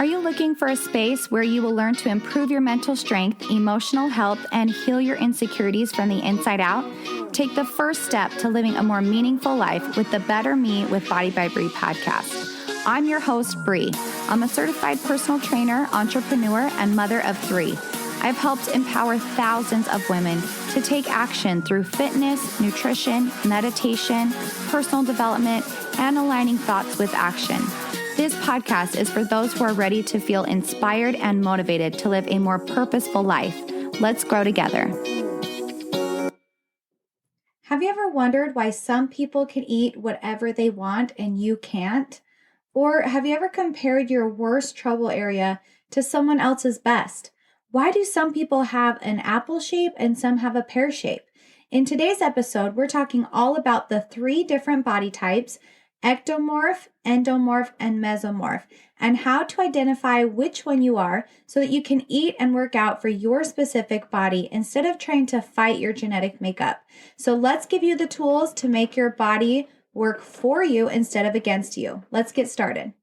Are you looking for a space where you will learn to improve your mental strength, emotional health, and heal your insecurities from the inside out? Take the first step to living a more meaningful life with the Better Me with Body by Bree podcast. I'm your host, Bree. I'm a certified personal trainer, entrepreneur, and mother of 3. I've helped empower thousands of women to take action through fitness, nutrition, meditation, personal development, and aligning thoughts with action. This podcast is for those who are ready to feel inspired and motivated to live a more purposeful life. Let's grow together. Have you ever wondered why some people can eat whatever they want and you can't? Or have you ever compared your worst trouble area to someone else's best? Why do some people have an apple shape and some have a pear shape? In today's episode, we're talking all about the 3 different body types: Ectomorph, Endomorph, and Mesomorph, and how to identify which one you are so that you can eat and work out for your specific body instead of trying to fight your genetic makeup. So let's give you the tools to make your body work for you instead of against you. Let's get started.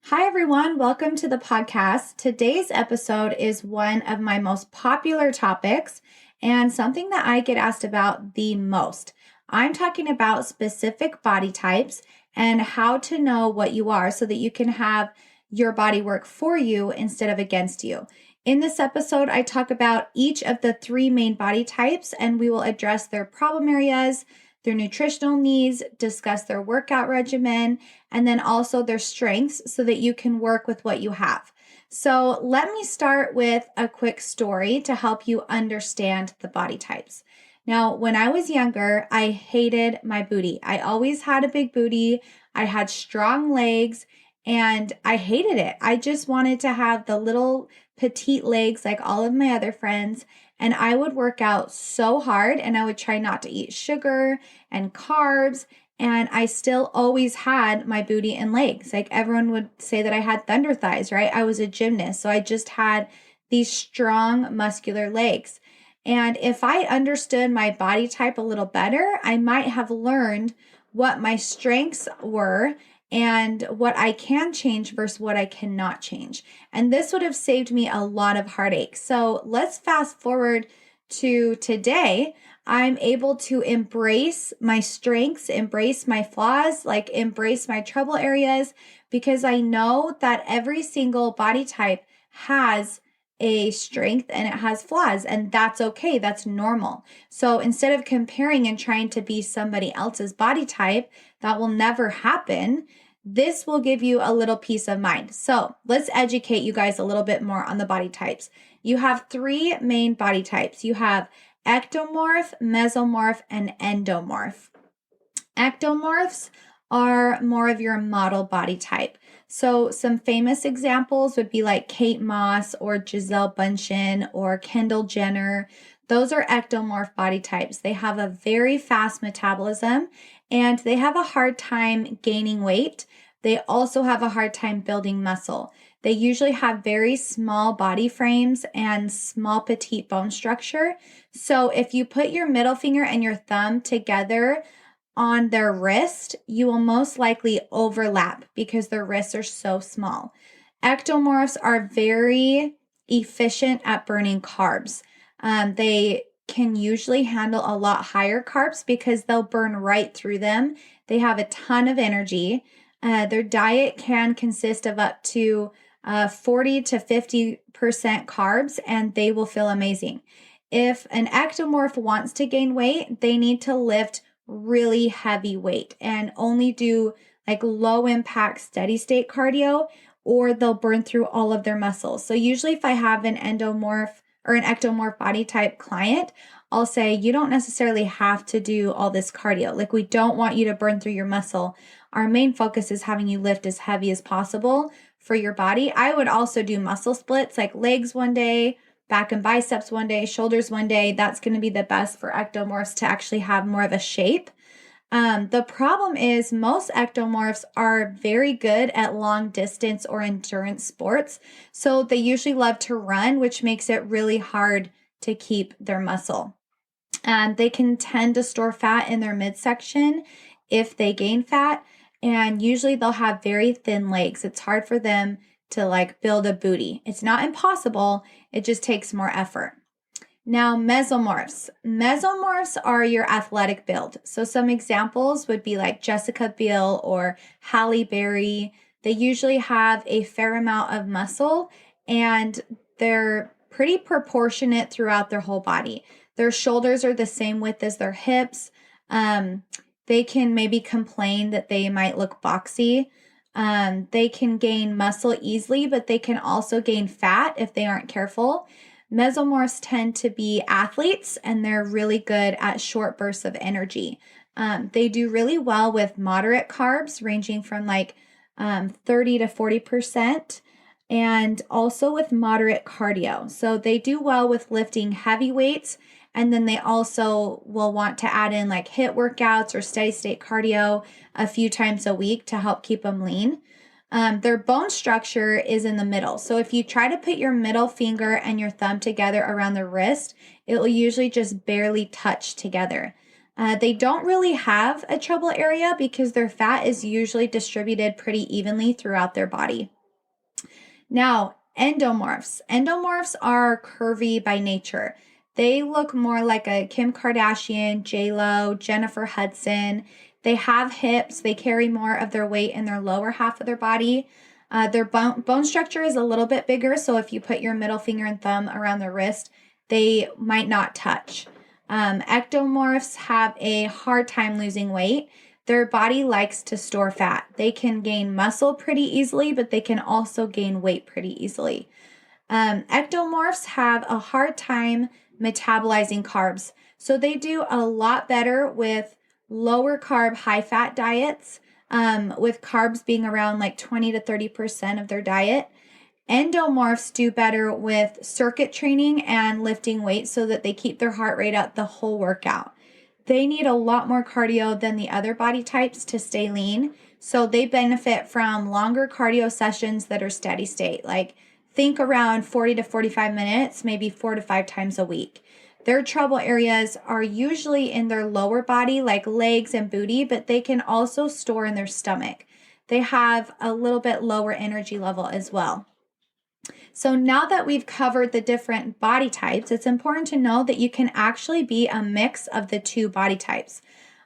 Hi, everyone. Welcome to the podcast. Today's episode is one of my most popular topics and something that I get asked about the most. I'm talking about specific body types and how to know what you are so that you can have your body work for you instead of against you. In this episode, I talk about each of the 3 main body types, and we will address their problem areas, their nutritional needs, discuss their workout regimen, and then also their strengths so that you can work with what you have. So let me start with a quick story to help you understand the body types. Now, when I was younger, I hated my booty. I always had a big booty. I had strong legs and I hated it. I just wanted to have the little petite legs like all of my other friends. And I would work out so hard and I would try not to eat sugar and carbs. And I still always had my booty and legs. Like everyone would say that I had thunder thighs, right? I was a gymnast. So I just had these strong muscular legs. And if I understood my body type a little better, I might have learned what my strengths were and what I can change versus what I cannot change. And this would have saved me a lot of heartache. So let's fast forward to today. I'm able to embrace my strengths, embrace my flaws, like embrace my trouble areas, because I know that every single body type has a strength and it has flaws, and that's okay. That's normal. So instead of comparing and trying to be somebody else's body type, that will never happen. This will give you a little peace of mind. So let's educate you guys a little bit more on the body types. You have 3 main body types. You have Ectomorph, Mesomorph, and Endomorph. Ectomorphs are more of your model body type. So some famous examples would be like Kate Moss or Gisele Bündchen or Kendall Jenner. Those are ectomorph body types. They have a very fast metabolism and they have a hard time gaining weight. They also have a hard time building muscle. They usually have very small body frames and small petite bone structure. So if you put your middle finger and your thumb together on their wrist, you will most likely overlap because their wrists are so small. Ectomorphs are very efficient at burning carbs. They can usually handle a lot higher carbs because they'll burn right through them. They have a ton of energy. Their diet can consist of up to 40 to 50% carbs, and they will feel amazing. If an ectomorph wants to gain weight, they need to lift really heavy weight and only do like low impact steady state cardio, or they'll burn through all of their muscles. So usually if I have an endomorph or an ectomorph body type client, I'll say, you don't necessarily have to do all this cardio. Like, we don't want you to burn through your muscle. Our main focus is having you lift as heavy as possible for your body. I would also do muscle splits, like legs one day, back and biceps one day, shoulders one day. That's going to be the best for ectomorphs to actually have more of a shape. The problem is most ectomorphs are very good at long distance or endurance sports. So they usually love to run, which makes it really hard to keep their muscle. They can tend to store fat in their midsection if they gain fat. And usually they'll have very thin legs. It's hard for them to like build a booty. It's not impossible. It just takes more effort. Now, mesomorphs. Mesomorphs are your athletic build. So some examples would be like Jessica Biel or Halle Berry. They usually have a fair amount of muscle and they're pretty proportionate throughout their whole body. Their shoulders are the same width as their hips. They can maybe complain that they might look boxy. They can gain muscle easily, but they can also gain fat if they aren't careful. Mesomorphs tend to be athletes and they're really good at short bursts of energy. They do really well with moderate carbs ranging from like 30 to 40%, and also with moderate cardio. So they do well with lifting heavy weights, and then they also will want to add in like HIIT workouts or steady state cardio a few times a week to help keep them lean. Their bone structure is in the middle. So if you try to put your middle finger and your thumb together around the wrist, it will usually just barely touch together. They don't really have a trouble area because their fat is usually distributed pretty evenly throughout their body. Now, endomorphs. Endomorphs are curvy by nature. They look more like a Kim Kardashian, J-Lo, Jennifer Hudson. They have hips. They carry more of their weight in their lower half of their body. Their bone structure is a little bit bigger, so if you put your middle finger and thumb around their wrist, they might not touch. Ectomorphs have a hard time losing weight. Their body likes to store fat. They can gain muscle pretty easily, but they can also gain weight pretty easily. Ectomorphs have a hard time metabolizing carbs. So they do a lot better with lower carb, high fat diets, with carbs being around like 20 to 30% of their diet. Endomorphs do better with circuit training and lifting weights so that they keep their heart rate up the whole workout. They need a lot more cardio than the other body types to stay lean. So they benefit from longer cardio sessions that are steady state. Like think around 40 to 45 minutes, maybe 4 to 5 times a week. Their trouble areas are usually in their lower body, like legs and booty, but they can also store in their stomach. They have a little bit lower energy level as well. So now that we've covered the different body types, it's important to know that you can actually be a mix of the two body types.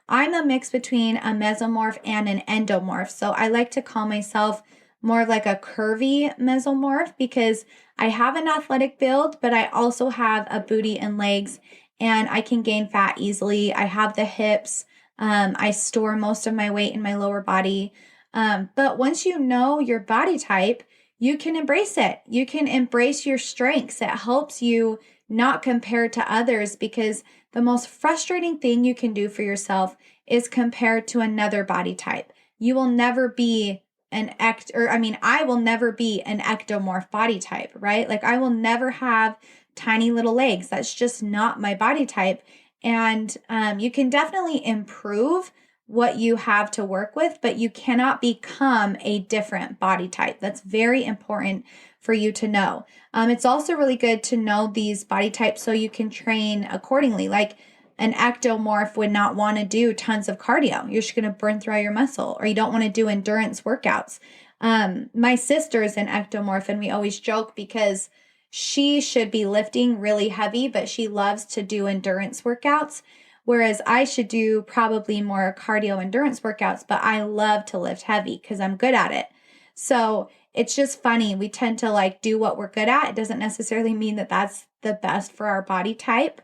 I'm a mix between a mesomorph and an endomorph. So I like to call myself more of like a curvy mesomorph because I have an athletic build, but I also have a booty and legs, and I can gain fat easily. I have the hips. I store most of my weight in my lower body. But once you know your body type, you can embrace it. You can embrace your strengths. It helps you not compare to others, because the most frustrating thing you can do for yourself is compare to another body type. You will never be I will never be an ectomorph body type, right? Like I will never have tiny little legs. That's just not my body type. And you can definitely improve what you have to work with, but you cannot become a different body type. That's very important for you to know. It's also really good to know these body types so you can train accordingly. Like an ectomorph would not want to do tons of cardio. You're just going to burn through all your muscle, or you don't want to do endurance workouts. My sister is an ectomorph, and we always joke because she should be lifting really heavy, but she loves to do endurance workouts. Whereas I should do probably more cardio endurance workouts, but I love to lift heavy because I'm good at it. So it's just funny. We tend to like do what we're good at. It doesn't necessarily mean that that's the best for our body type.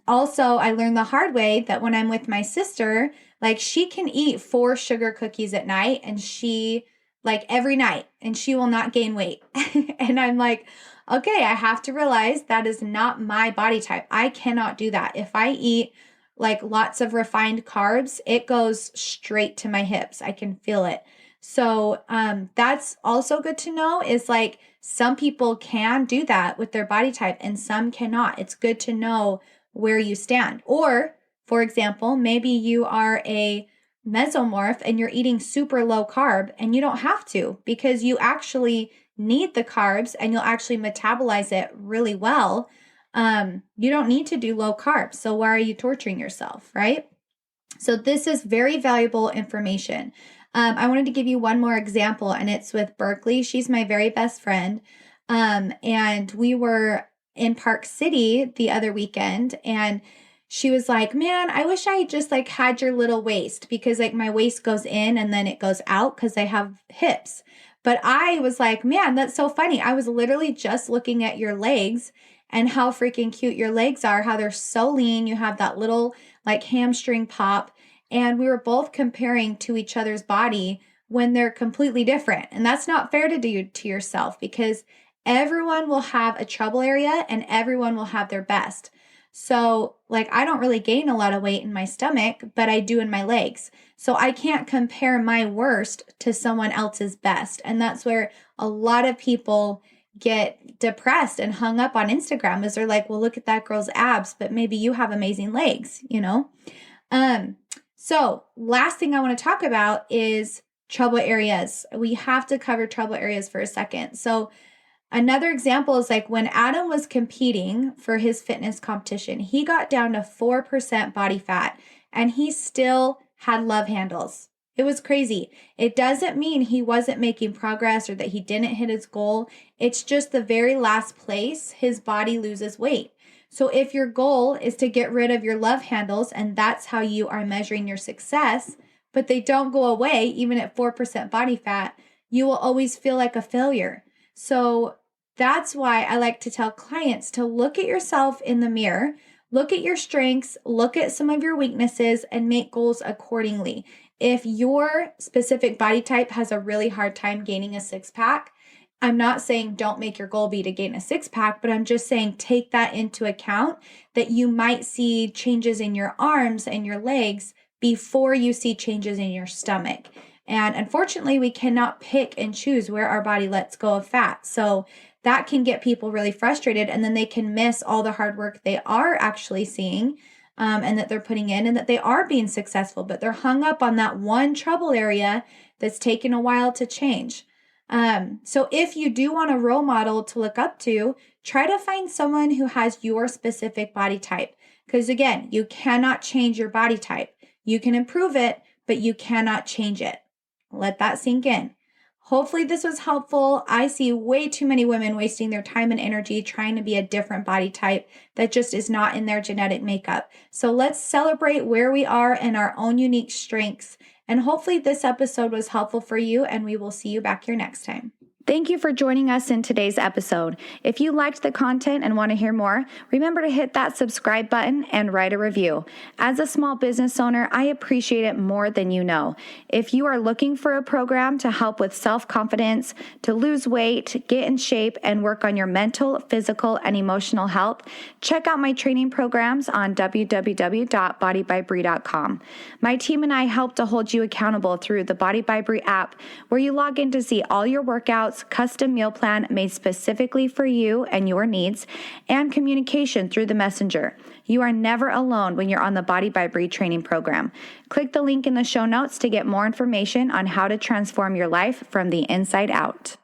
Also, I learned the hard way that when I'm with my sister, like she can eat 4 sugar cookies at night, and she like every night, and she will not gain weight. And I'm like, okay, I have to realize that is not my body type. I cannot do that. If I eat like lots of refined carbs, it goes straight to my hips. I can feel it. So that's also good to know, is like some people can do that with their body type and some cannot. It's good to know where you stand. Or, for example, maybe you are a mesomorph and you're eating super low carb, and you don't have to, because you actually need the carbs and you'll actually metabolize it really well. You don't need to do low carbs. So why are you torturing yourself, right? So this is very valuable information. I wanted to give you one more example, and it's with Berkeley. She's my very best friend. And we were in Park City the other weekend, and she was like, man, I wish I just like had your little waist, because like my waist goes in and then it goes out because I have hips. But I was like, man, that's so funny. I was literally just looking at your legs and how freaking cute your legs are, how they're so lean. You have that little like hamstring pop. And we were both comparing to each other's body when they're completely different. And that's not fair to do to yourself, because everyone will have a trouble area and everyone will have their best. So like, I don't really gain a lot of weight in my stomach, but I do in my legs. So I can't compare my worst to someone else's best. And that's where a lot of people get depressed and hung up on Instagram, is they're like, well, look at that girl's abs, but maybe you have amazing legs, you know? So last thing I want to talk about is trouble areas. We have to cover trouble areas for a second. So another example is like when Adam was competing for his fitness competition, he got down to 4% body fat and he still had love handles. It was crazy. It doesn't mean he wasn't making progress or that he didn't hit his goal. It's just the very last place his body loses weight. So if your goal is to get rid of your love handles and that's how you are measuring your success, but they don't go away even at 4% body fat, you will always feel like a failure. So that's why I like to tell clients to look at yourself in the mirror, look at your strengths, look at some of your weaknesses, and make goals accordingly. If your specific body type has a really hard time gaining a six-pack, I'm not saying don't make your goal be to gain a six-pack, but I'm just saying take that into account, that you might see changes in your arms and your legs before you see changes in your stomach. And unfortunately, we cannot pick and choose where our body lets go of fat. So that can get people really frustrated, and then they can miss all the hard work they are actually seeing and that they're putting in, and that they are being successful, but they're hung up on that one trouble area that's taken a while to change. So if you do want a role model to look up to, try to find someone who has your specific body type. Because again, you cannot change your body type. You can improve it, but you cannot change it. Let that sink in. Hopefully this was helpful. I see way too many women wasting their time and energy trying to be a different body type that just is not in their genetic makeup. So let's celebrate where we are and our own unique strengths. And hopefully this episode was helpful for you, and we will see you back here next time. Thank you for joining us in today's episode. If you liked the content and want to hear more, remember to hit that subscribe button and write a review. As a small business owner, I appreciate it more than you know. If you are looking for a program to help with self-confidence, to lose weight, get in shape, and work on your mental, physical, and emotional health, check out my training programs on www.bodybybree.com. My team and I help to hold you accountable through the Body by Bree app, where you log in to see all your workouts, custom meal plan made specifically for you and your needs, and communication through the messenger. You are never alone when you're on the Body by Bree training program. Click the link in the show notes to get more information on how to transform your life from the inside out.